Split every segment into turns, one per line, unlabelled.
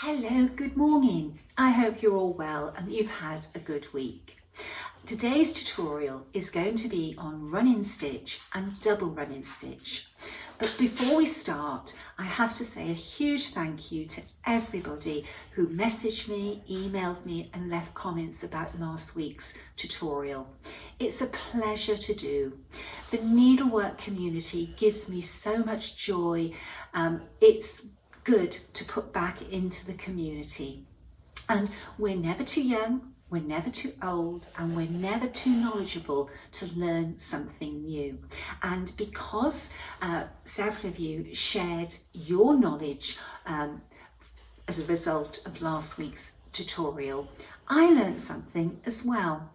Hello, good morning. I hope you're all well and you've had a good week. Today's tutorial is going to be on running stitch and double running stitch. But before we start, I have to say a huge thank you to everybody who messaged me, emailed me and left comments about last week's tutorial. It's a pleasure to do. The needlework community gives me so much joy. It's good to put back into the community. And we're never too young, we're never too old, and we're never too knowledgeable to learn something new. And because several of you shared your knowledge as a result of last week's tutorial, I learned something as well.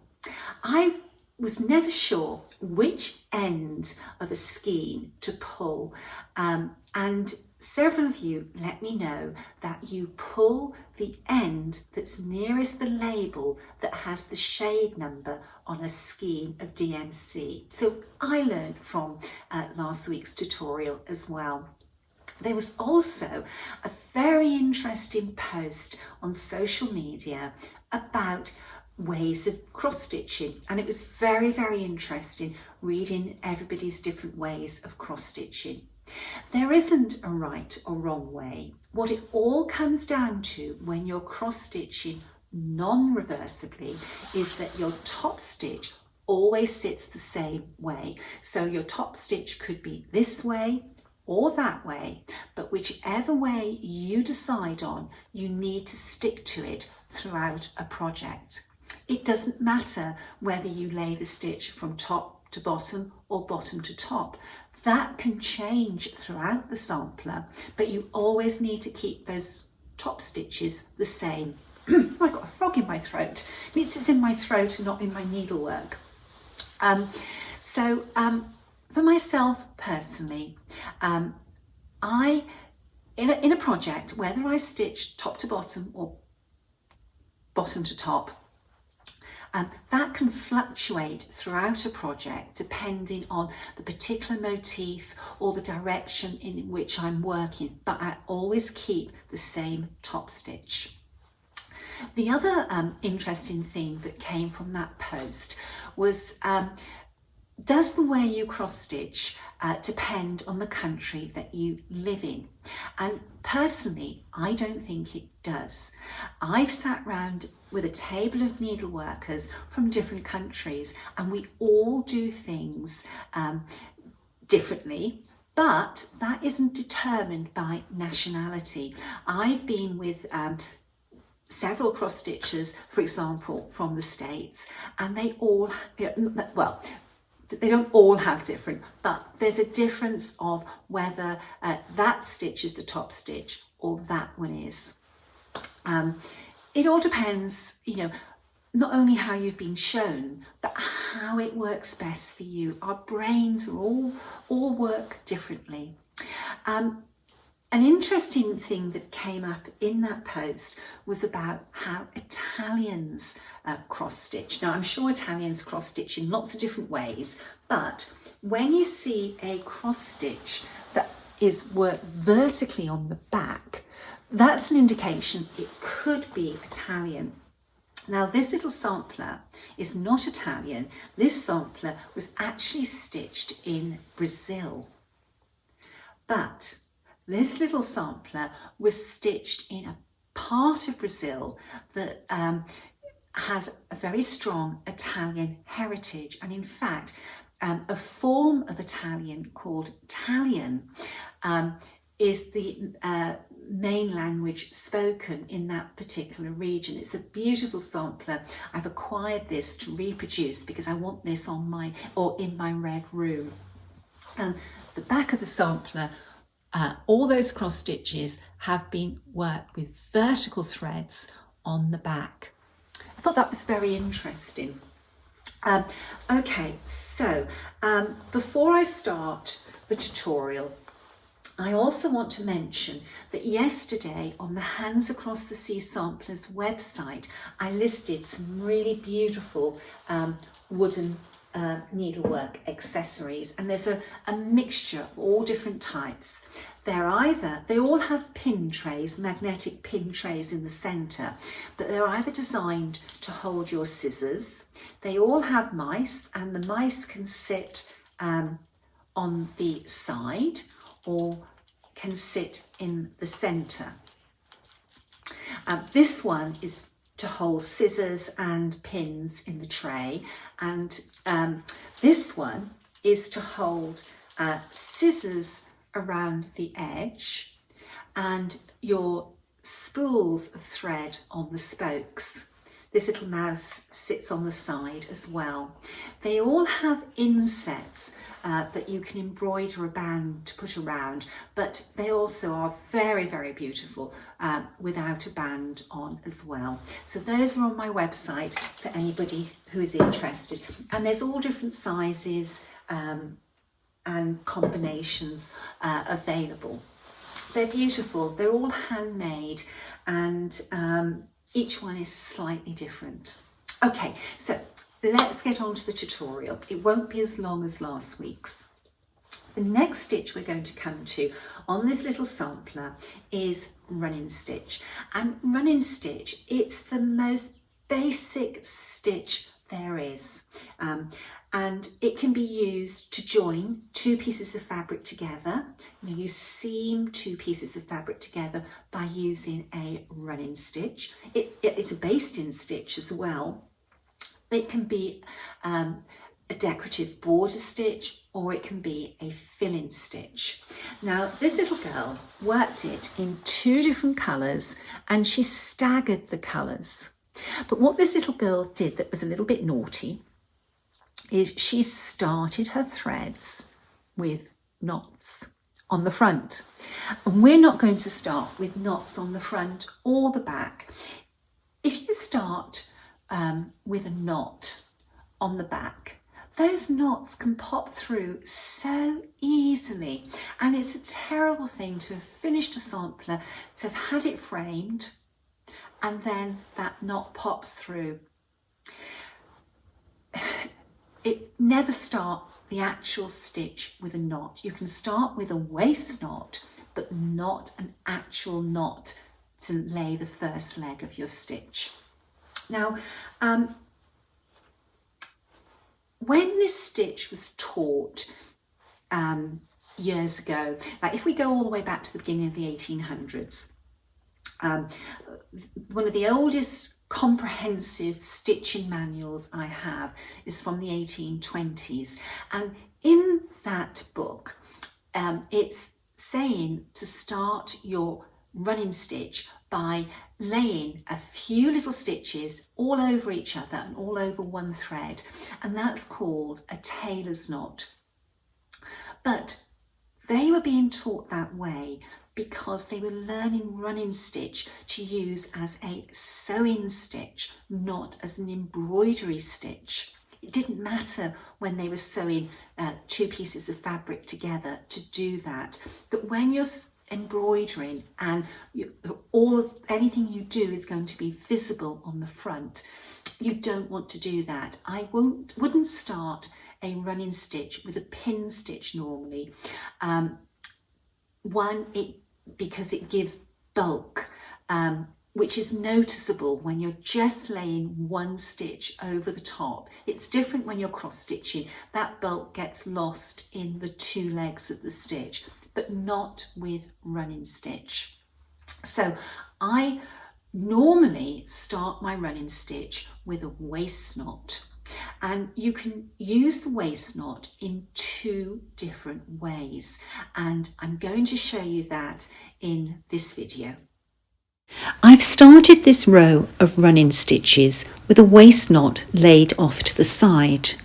I was never sure which end of a skein to pull, and several of you let me know that you pull the end that's nearest the label that has the shade number on a skein of DMC. So I learned from last week's tutorial as well. There was also a very interesting post on social media about ways of cross stitching, and it was very interesting reading everybody's different ways of cross stitching. There isn't a right or wrong way. What it all comes down to when you're cross stitching non-reversibly is that your top stitch always sits the same way. So your top stitch could be this way or that way, but whichever way you decide on, you need to stick to it throughout a project. It doesn't matter whether you lay the stitch from top to bottom or bottom to top. That can change throughout the sampler, but you always need to keep those top stitches the same. I've got a frog in my throat. It means it's in my throat and not in my needlework. For myself personally, in a project, whether I stitch top to bottom or bottom to top, that can fluctuate throughout a project depending on the particular motif or the direction in which I'm working, but I always keep the same top stitch. The other interesting thing that came from that post was, does the way you cross stitch depend on the country that you live in? And personally, I don't think it does. I've sat round with a table of needleworkers from different countries, and we all do things differently, but that isn't determined by nationality. I've been with several cross stitchers, for example, from the States, and they all, well, they don't all have different, but there's a difference of whether that stitch is the top stitch or that one is. It all depends, not only how you've been shown, but how it works best for you. Our brains are all work differently. An interesting thing that came up in that post was about how Italians cross stitch. Now, I'm sure Italians cross stitch in lots of different ways, but when you see a cross stitch that is worked vertically on the back, that's an indication it could be Italian. Now, this little sampler is not Italian. This sampler was actually stitched in Brazil, but this little sampler was stitched in a part of Brazil that has a very strong Italian heritage. And in fact, a form of Italian called Italian is the main language spoken in that particular region. It's a beautiful sampler. I've acquired this to reproduce because I want this on in my red room. The back of the sampler, all those cross stitches have been worked with vertical threads on the back. I thought that was very interesting. Okay, so before I start the tutorial, I also want to mention that yesterday on the Hands Across the Sea Samplers website, I listed some really beautiful wooden needlework accessories, and there's a mixture of all different types. They all have pin trays, magnetic pin trays in the centre, but they're either designed to hold your scissors. They all have mice, and the mice can sit on the side or can sit in the centre. This one is to hold scissors and pins in the tray, and this one is to hold scissors around the edge and your spools of thread on the spokes. This little mouse sits on the side as well. They all have insets that you can embroider a band to put around, but they also are very, very beautiful without a band on as well. So those are on my website for anybody who is interested. And there's all different sizes and combinations available. They're beautiful, they're all handmade, and each one is slightly different. Okay, so let's get on to the tutorial. It won't be as long as last week's. The next stitch we're going to come to on this little sampler is running stitch. And running stitch, it's the most basic stitch there is. And it can be used to join two pieces of fabric together. You seam two pieces of fabric together by using a running stitch. It's a basting stitch as well. It can be a decorative border stitch, or it can be a filling stitch. Now, this little girl worked it in two different colours, and she staggered the colours. But what this little girl did that was a little bit naughty is she started her threads with knots on the front. And we're not going to start with knots on the front or the back. If you start with a knot on the back, those knots can pop through so easily, and it's a terrible thing to have finished a sampler, to have had it framed, and then that knot pops through. Never start the actual stitch with a knot. You can start with a waist knot, but not an actual knot to lay the first leg of your stitch. Now, when this stitch was taught years ago, like if we go all the way back to the beginning of the 1800s, one of the oldest comprehensive stitching manuals I have is from the 1820s, and in that book it's saying to start your running stitch by laying a few little stitches all over each other and all over one thread, and that's called a tailor's knot. But they were being taught that way because they were learning running stitch to use as a sewing stitch, not as an embroidery stitch. It didn't matter when they were sewing two pieces of fabric together to do that. But when you're embroidering and anything you do is going to be visible on the front, you don't want to do that. I wouldn't start a running stitch with a pin stitch normally. Because it gives bulk, which is noticeable when you're just laying one stitch over the top. It's different when you're cross stitching. That bulk gets lost in the two legs of the stitch, but not with running stitch. So I normally start my running stitch with a waist knot. And you can use the waist knot in two different ways, and I'm going to show you that in this video. I've started this row of running stitches with a waist knot laid off to the side.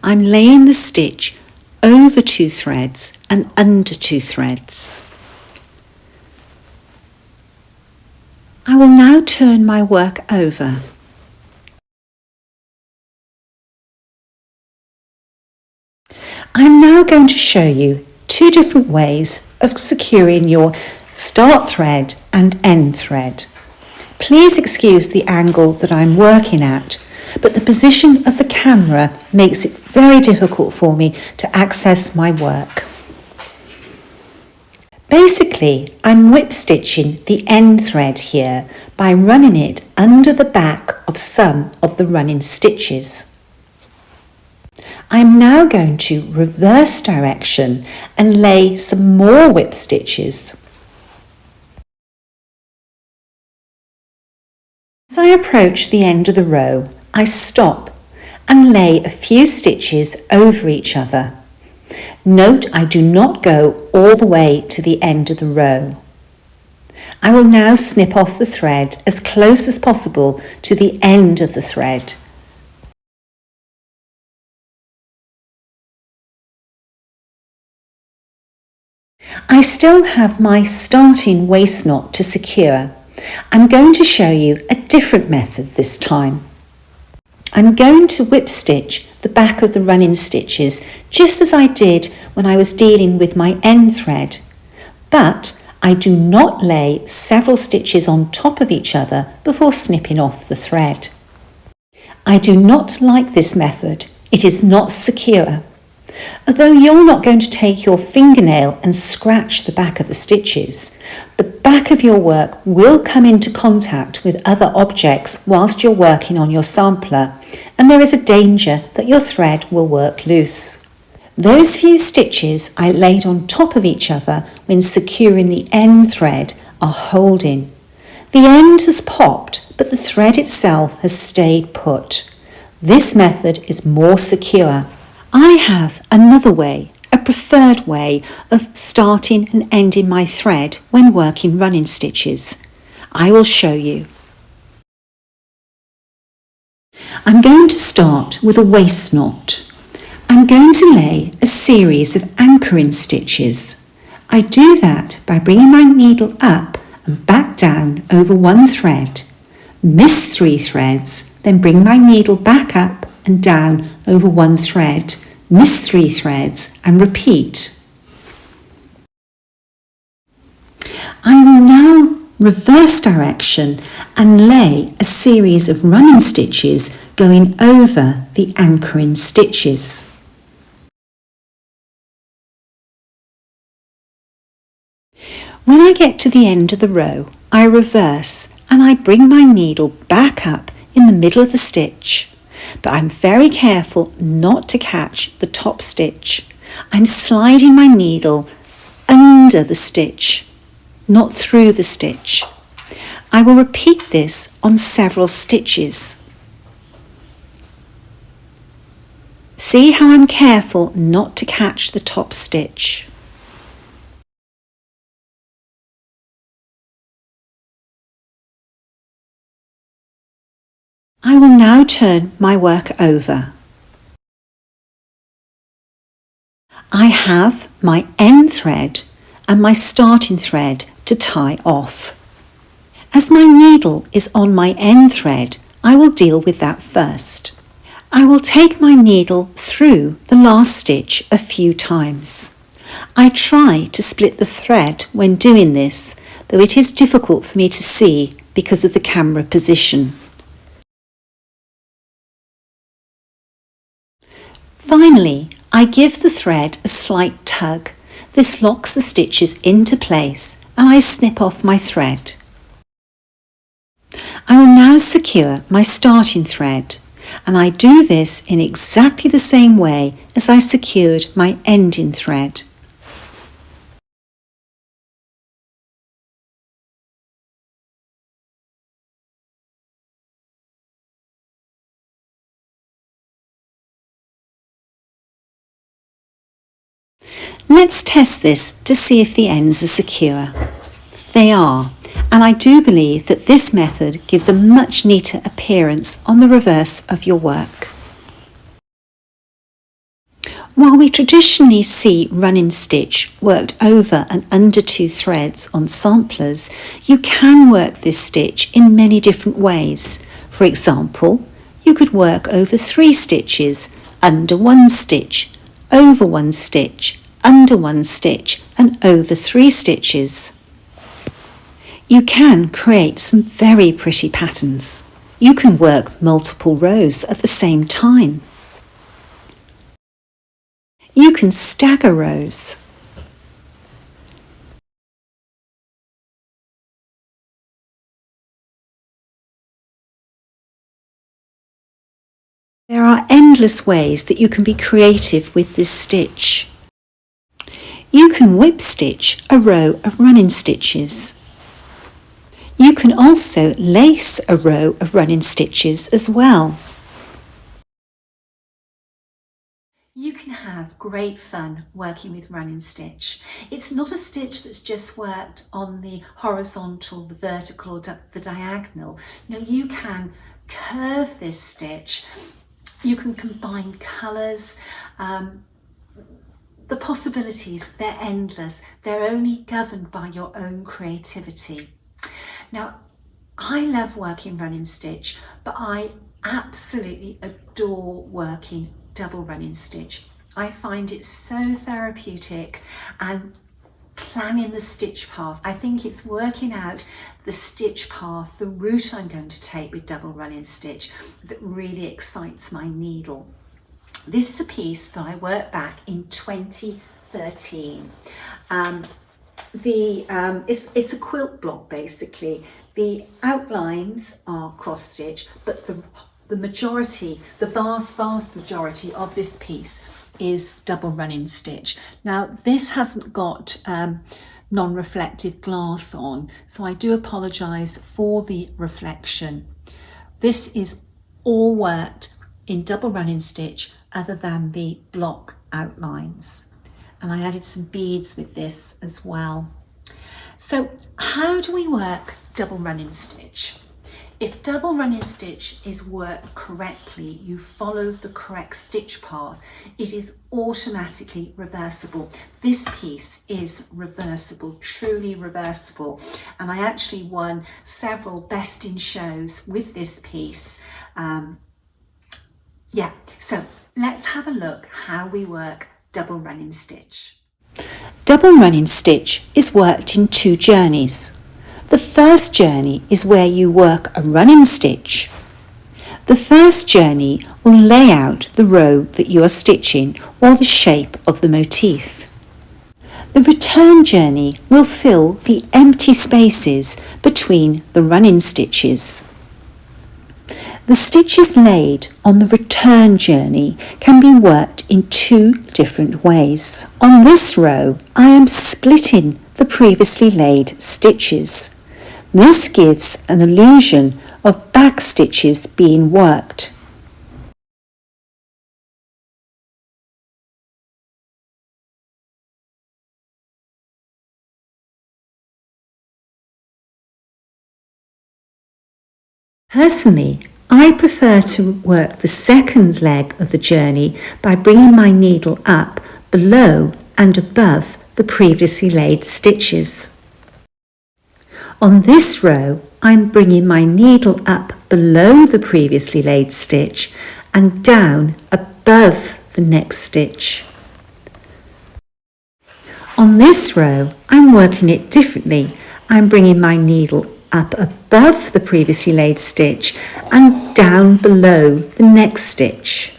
I'm laying the stitch over two threads and under two threads. I will now turn my work over. I'm now going to show you two different ways of securing your start thread and end thread. Please excuse the angle that I'm working at, but the position of the camera makes it very difficult for me to access my work. Basically, I'm whip stitching the end thread here by running it under the back of some of the running stitches. I'm now going to reverse direction and lay some more whip stitches. As I approach the end of the row, I stop and lay a few stitches over each other. Note I do not go all the way to the end of the row. I will now snip off the thread as close as possible to the end of the thread. I still have my starting waist knot to secure. I'm going to show you a different method this time. I'm going to whip stitch the back of the running stitches just as I did when I was dealing with my end thread, but I do not lay several stitches on top of each other before snipping off the thread. I do not like this method. It is not secure. Although you're not going to take your fingernail and scratch the back of the stitches, the back of your work will come into contact with other objects whilst you're working on your sampler, and there is a danger that your thread will work loose. Those few stitches I laid on top of each other when securing the end thread are holding. The end has popped, but the thread itself has stayed put. This method is more secure. I have another way, a preferred way of starting and ending my thread when working running stitches. I will show you. I'm going to start with a waist knot. I'm going to lay a series of anchoring stitches. I do that by bringing my needle up and back down over one thread, miss 3 threads, then bring my needle back up and down over one thread, miss 3 threads and repeat. I will now reverse direction and lay a series of running stitches going over the anchoring stitches. When I get to the end of the row, I reverse and I bring my needle back up in the middle of the stitch. But I'm very careful not to catch the top stitch. I'm sliding my needle under the stitch, not through the stitch. I will repeat this on several stitches. See how I'm careful not to catch the top stitch. I will now turn my work over. I have my end thread and my starting thread to tie off. As my needle is on my end thread, I will deal with that first. I will take my needle through the last stitch a few times. I try to split the thread when doing this, though it is difficult for me to see because of the camera position. Finally, I give the thread a slight tug. This locks the stitches into place and I snip off my thread. I will now secure my starting thread, and I do this in exactly the same way as I secured my ending thread. Let's test this to see if the ends are secure. They are, and I do believe that this method gives a much neater appearance on the reverse of your work. While we traditionally see running stitch worked over and under 2 threads on samplers, you can work this stitch in many different ways. For example, you could work over 3 stitches, under 1 stitch, over 1 stitch, under 1 stitch and over 3 stitches. You can create some very pretty patterns. You can work multiple rows at the same time. You can stagger rows. There are endless ways that you can be creative with this stitch. You can whip stitch a row of running stitches. You can also lace a row of running stitches as well. You can have great fun working with running stitch. It's not a stitch that's just worked on the horizontal, the vertical or the diagonal. No, you can curve this stitch. You can combine colours. The possibilities, they're endless. They're only governed by your own creativity. Now, I love working running stitch, but I absolutely adore working double running stitch. I find it so therapeutic, and planning the stitch path. I think it's working out the stitch path, the route I'm going to take with double running stitch that really excites my needle. This is a piece that I worked back in 2013. It's a quilt block basically. The outlines are cross stitch, but the majority, the vast majority of this piece is double running stitch. Now this hasn't got non-reflective glass on, so I do apologise for the reflection. This is all worked in double running stitch other than the block outlines, and I added some beads with this as well. So how do we work double running stitch? If double running stitch is worked correctly, you follow the correct stitch path, it is automatically reversible. This piece is reversible, truly reversible, and I actually won several best in shows with this piece. So let's have a look how we work double running stitch. Double running stitch is worked in two journeys. The first journey is where you work a running stitch. The first journey will lay out the row that you are stitching or the shape of the motif. The return journey will fill the empty spaces between the running stitches. The stitches laid on the return journey can be worked in two different ways. On this row, I am splitting the previously laid stitches. This gives an illusion of back stitches being worked. Personally, I prefer to work the second leg of the journey by bringing my needle up below and above the previously laid stitches. On this row, I'm bringing my needle up below the previously laid stitch and down above the next stitch. On this row, I'm working it differently. I'm bringing my needle up above the previously laid stitch and down below the next stitch.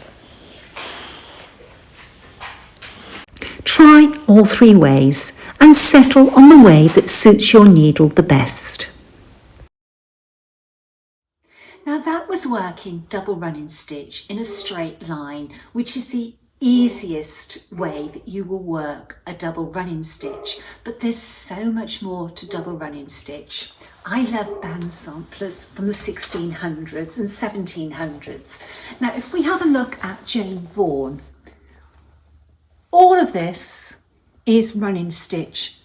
Try all three ways and settle on the way that suits your needle the best. Now that was working double running stitch in a straight line, which is the easiest way that you will work a double running stitch, but there's so much more to double running stitch. I love band samplers from the 1600s and 1700s. Now if we have a look at Jane Vaughan, all of this is running stitch,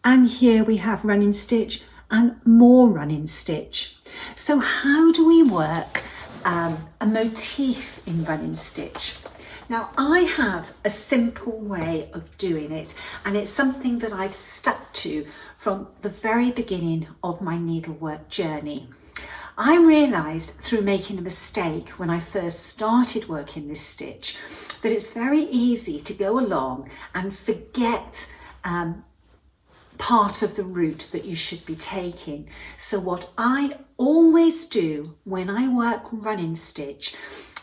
and here we have running stitch and more running stitch. So how do we work a motif in running stitch? Now I have a simple way of doing it, and it's something that I've stuck to from the very beginning of my needlework journey. I realised through making a mistake when I first started working this stitch that it's very easy to go along and forget part of the route that you should be taking. So what I always do when I work running stitch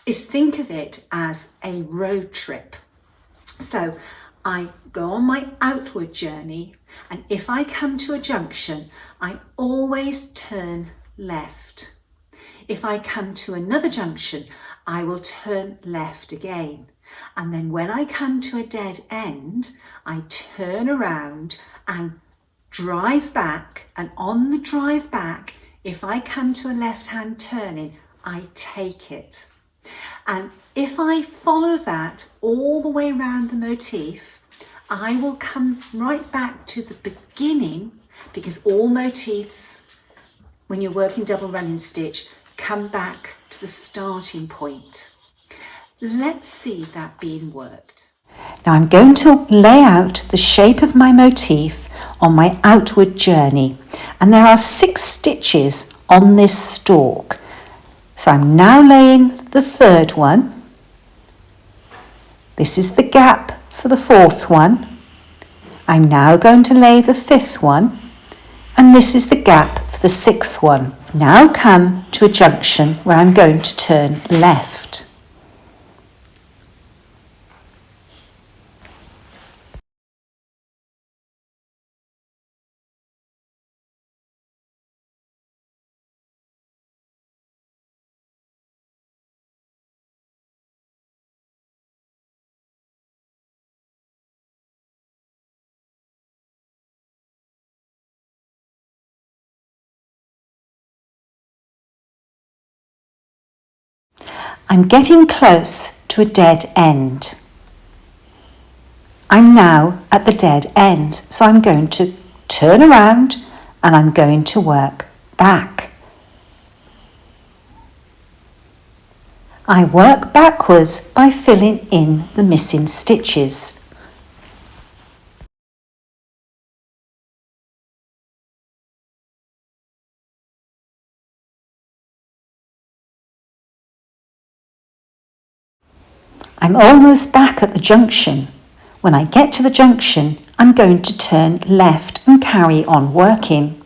is think of it as a road trip. So I go on my outward journey, and if I come to a junction, I always turn left. If I come to another junction, I will turn left again. And then when I come to a dead end, I turn around and drive back, and on the drive back, if I come to a left-hand turning, I take it. And if I follow that all the way around the motif, I will come right back to the beginning, because all motifs, when you're working double running stitch, come back to the starting point. Let's see that being worked.
Now I'm going to lay out the shape of my motif on my outward journey, and there are 6 stitches on this stalk. So I'm now laying the 3rd one. This is the gap for the 4th one. I'm now going to lay the 5th one, and this is the gap for the 6th one. I've now come to a junction where I'm going to turn left. I'm getting close to a dead end. I'm now at the dead end, so I'm going to turn around and I'm going to work back. I work backwards by filling in the missing stitches. I'm almost back at the junction. When I get to the junction, I'm going to turn left and carry on working.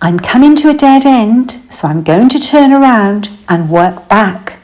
I'm coming to a dead end, so I'm going to turn around and work back.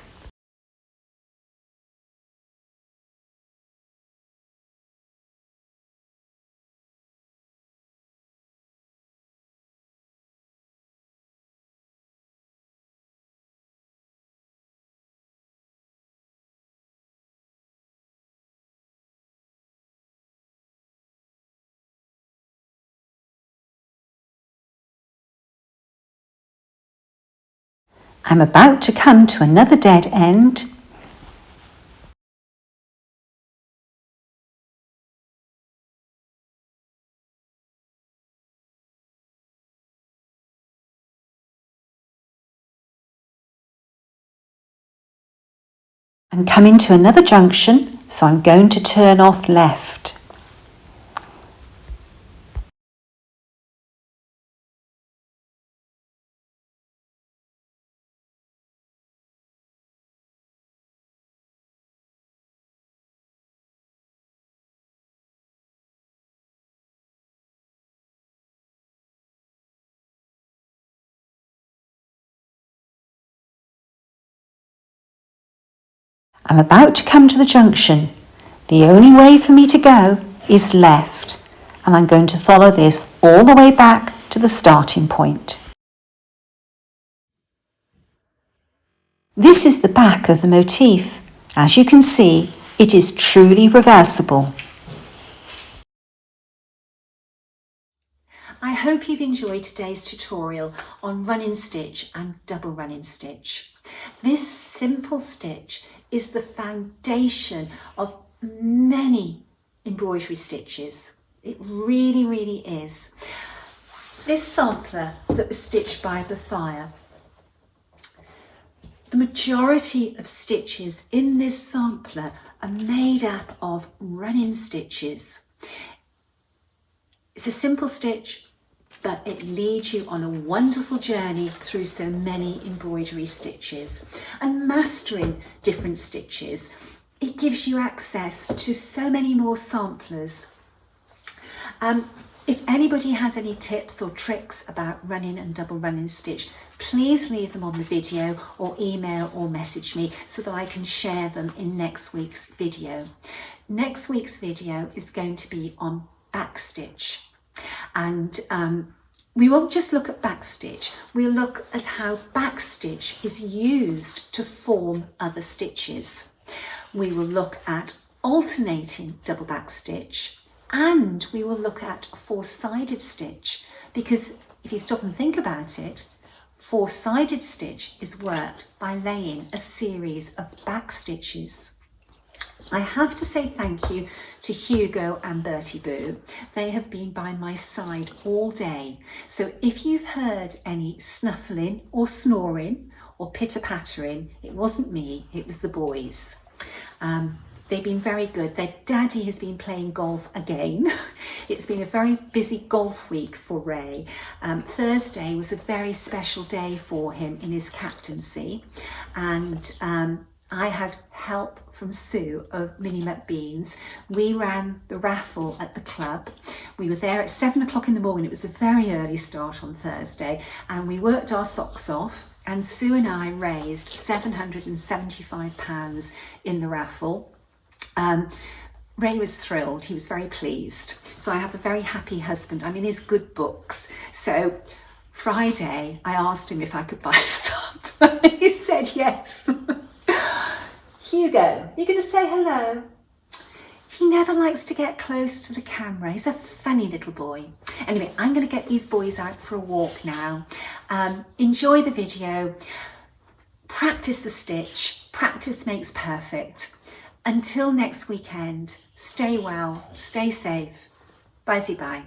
I'm about to come to another dead end. I'm coming to another junction, so I'm going to turn off left. I'm about to come to the junction. The only way for me to go is left, and I'm going to follow this all the way back to the starting point. This is the back of the motif. As you can see, it is truly reversible.
I hope you've enjoyed today's tutorial on running stitch and double running stitch. This simple stitch is the foundation of many embroidery stitches. It really, really is. This sampler that was stitched by Bethia, the majority of stitches in this sampler are made up of running stitches. It's a simple stitch, but it leads you on a wonderful journey through so many embroidery stitches. And mastering different stitches it gives you access to so many more samplers. If anybody has any tips or tricks about running and double running stitch, please leave them on the video or email or message me so that I can share them in next week's video. Next week's video is going to be on backstitch, and we won't just look at backstitch, we'll look at how backstitch is used to form other stitches. We will look at alternating double backstitch, and we will look at four-sided stitch, because if you stop and think about it, four-sided stitch is worked by laying a series of back stitches. I have to say thank you to Hugo and Bertie Boo. They have been by my side all day. So if you've heard any snuffling or snoring or pitter-pattering, it wasn't me, it was the boys. They've been very good. Their daddy has been playing golf again. It's been a very busy golf week for Ray. Thursday was a very special day for him in his captaincy, and I had help from Sue of Minnie McBean's. We ran the raffle at the club. We were there at 7 o'clock in the morning. It was a very early start on Thursday, and we worked our socks off, and Sue and I raised £775 in the raffle. Ray was thrilled, he was very pleased. So I have a very happy husband. I'm in his good books. So Friday, I asked him if I could buy some. He said yes. Hugo, you're going to say hello? He never likes to get close to the camera. He's a funny little boy. Anyway, I'm going to get these boys out for a walk now. Enjoy the video. Practice the stitch. Practice makes perfect. Until next weekend, stay well, stay safe. Bye-bye.